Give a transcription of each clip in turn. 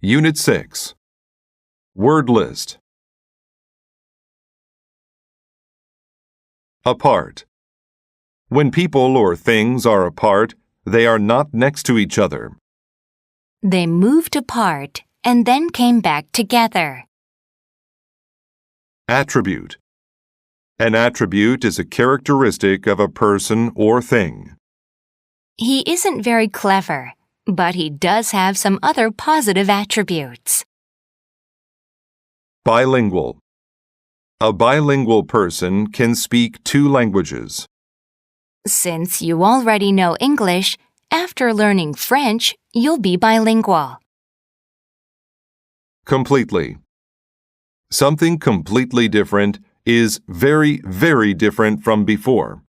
Unit 6. Word list. Apart. When people or things are apart, they are not next to each other. They moved apart and then came back together. Attribute. An attribute is a characteristic of a person or thing. He isn't very clever, but he does have some other positive attributes. Bilingual. A bilingual person can speak 2 languages. Since you already know English, after learning French, you'll be bilingual. Completely. Something completely different is very, very different from before.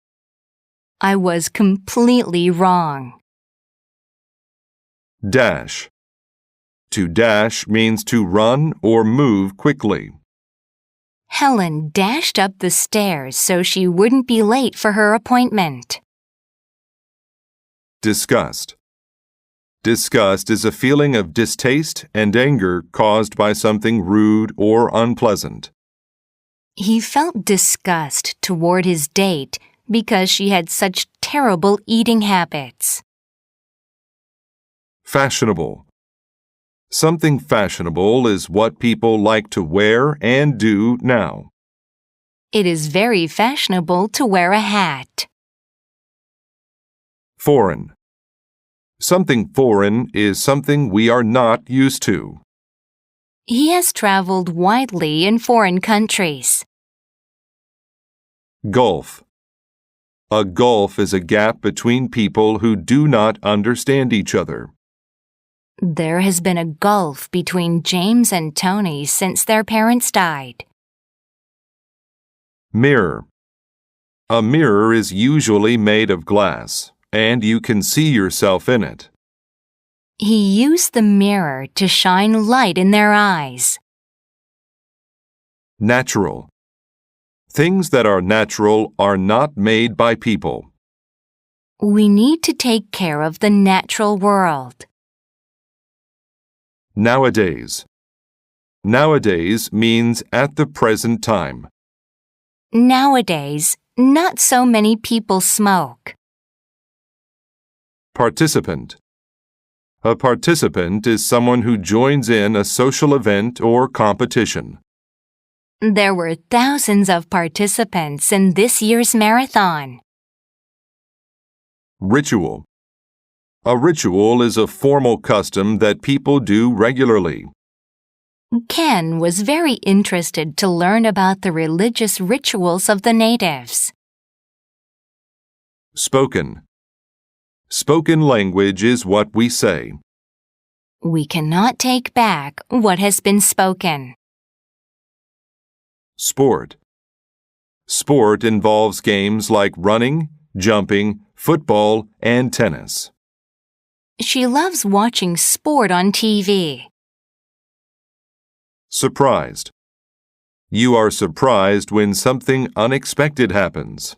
I was completely wrong. Dash. To dash means to run or move quickly. Helen dashed up the stairs so she wouldn't be late for her appointment. Disgust. Disgust is a feeling of distaste and anger caused by something rude or unpleasant. He felt disgust toward his date because she had such terrible eating habits. Fashionable. Something fashionable is what people like to wear and do now. It is very fashionable to wear a hat. Foreign. Something foreign is something we are not used to. He has traveled widely in foreign countries. Gulf. A gulf is a gap between people who do not understand each other. There has been a gulf between James and Tony since their parents died. Mirror. A mirror is usually made of glass, and you can see yourself in it. He used the mirror to shine light in their eyes. Natural. Things that are natural are not made by people. We need to take care of the natural world. Nowadays. Nowadays means at the present time. Nowadays, not so many people smoke. Participant. A participant is someone who joins in a social event or competition. There were thousands of participants in this year's marathon. Ritual. A ritual is a formal custom that people do regularly. Ken was very interested to learn about the religious rituals of the natives. Spoken. Spoken language is what we say. We cannot take back what has been spoken. Sport. Sport involves games like running, jumping, football, and tennis. She loves watching sport on TV. Surprised. You are surprised when something unexpected happens.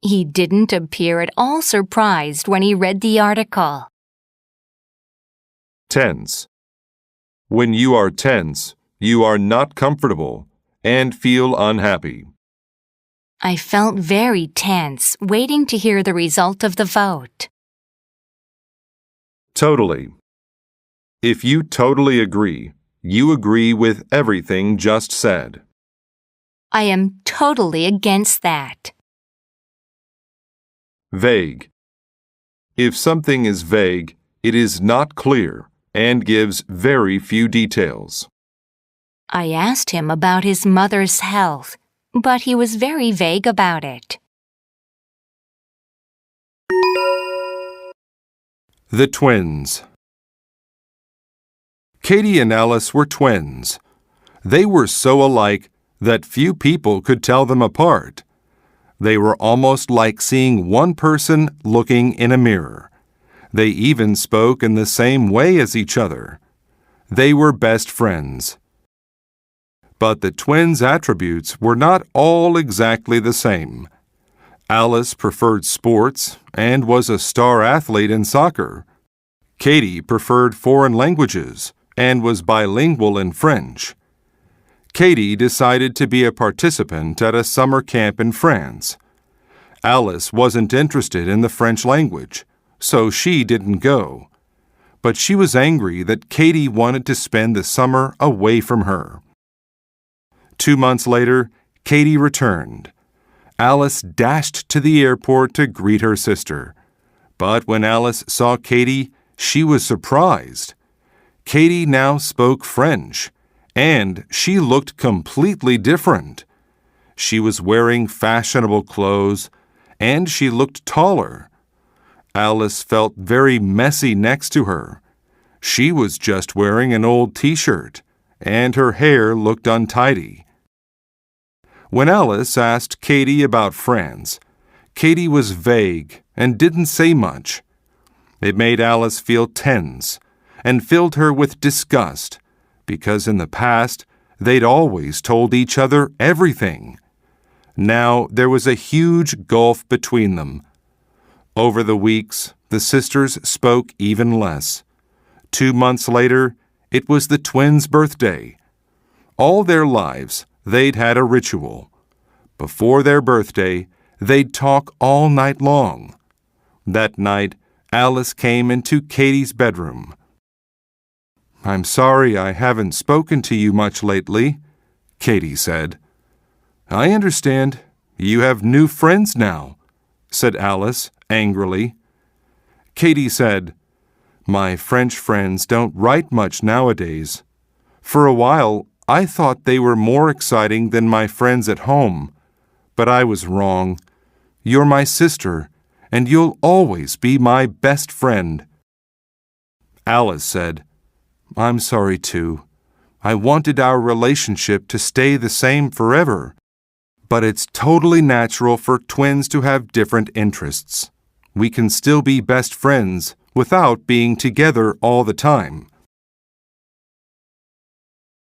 He didn't appear at all surprised when he read the article. Tense. When you are tense, you are not comfortable and feel unhappy. I felt very tense waiting to hear the result of the vote. Totally. If you totally agree, you agree with everything just said. I am totally against that. Vague. If something is vague, it is not clear and gives very few details. I asked him about his mother's health, but he was very vague about it. The twins. Katie and Alice were twins. They were so alike that few people could tell them apart. They were almost like seeing one person looking in a mirror. They even spoke in the same way as each other. They were best friends. But the twins' attributes were not all exactly the same. Alice preferred sports and was a star athlete in soccer. Katie preferred foreign languages and was bilingual in French. Katie decided to be a participant at a summer camp in France. Alice wasn't interested in the French language, so she didn't go. But she was angry that Katie wanted to spend the summer away from her. 2 months later, Katie returned. Alice dashed to the airport to greet her sister. But when Alice saw Katie, she was surprised. Katie now spoke French, and she looked completely different. She was wearing fashionable clothes, and she looked taller. Alice felt very messy next to her. She was just wearing an old t-shirt, and her hair looked untidy. When Alice asked Katie about France, Katie was vague and didn't say much. It made Alice feel tense and filled her with disgust, because in the past they'd always told each other everything. Now there was a huge gulf between them. Over the weeks, the sisters spoke even less. 2 months later, it was the twins' birthday. All their lives, they'd had a ritual. Before their birthday, they'd talk all night long. That night, Alice came into Katie's bedroom. "I'm sorry I haven't spoken to you much lately," Katie said. "I understand. You have new friends now," said Alice angrily. Katie said, "My French friends don't write much nowadays. For a while, I thought they were more exciting than my friends at home, but I was wrong. You're my sister, and you'll always be my best friend." Alice said, "I'm sorry too. I wanted our relationship to stay the same forever, but it's totally natural for twins to have different interests. We can still be best friends without being together all the time."